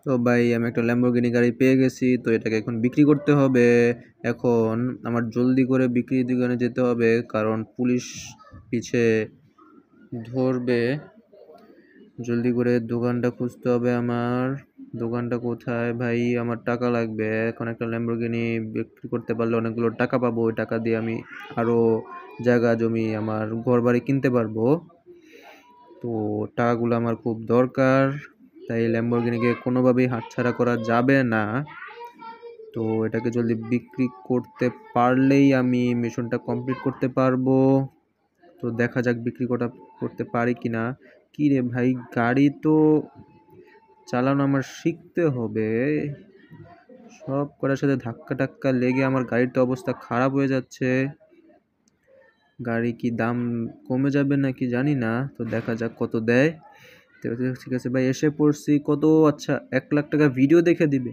তো ভাই আমি একটা ল্যাম্বরগিনি গাড়ি পেয়ে গেছি, তো এটাকে এখন বিক্রি করতে হবে। এখন আমার জলদি করে বিক্রির দোকানে যেতে হবে, কারণ পুলিশ পিছে ধরবে। জলদি করে দোকানটা খুঁজতে হবে আমার। দোকানটা কোথায় ভাই? আমার টাকা লাগবে। এখন একটা ল্যাম্বরগিনি বিক্রি করতে পারলে অনেকগুলো টাকা পাবো। ওই টাকা দিয়ে আমি আরো জায়গা জমি আমার ঘর বাড়ি কিনতে পারবো। তো টাকাগুলো আমার খুব দরকার, তাই ল্যাম্বরগিনিকে কোনোভাবেই হাতছাড়া করা যাবে না। তো এটাকে জলদি বিক্রি করতে পারলেই আমি মিশনটা কমপ্লিট করতে পারবো। তো দেখা যাক বিক্রি করতে পারি কিনা। কি রে ভাই, গাড়ি তো চালানো আমার শিখতে হবে। সব করার সাথে ধাক্কা টাক্কা লেগে আমার গাড়ির তো অবস্থা খারাপ হয়ে যাচ্ছে। গাড়ি কি দাম কমে যাবে নাকি জানি না, তো দেখা যাক কত দেয়। তো ঠিক আছে ভাই, এসে পড়ছি। কত? আচ্ছা, 1 লাখ টাকা ভিডিও দেখে দিবে।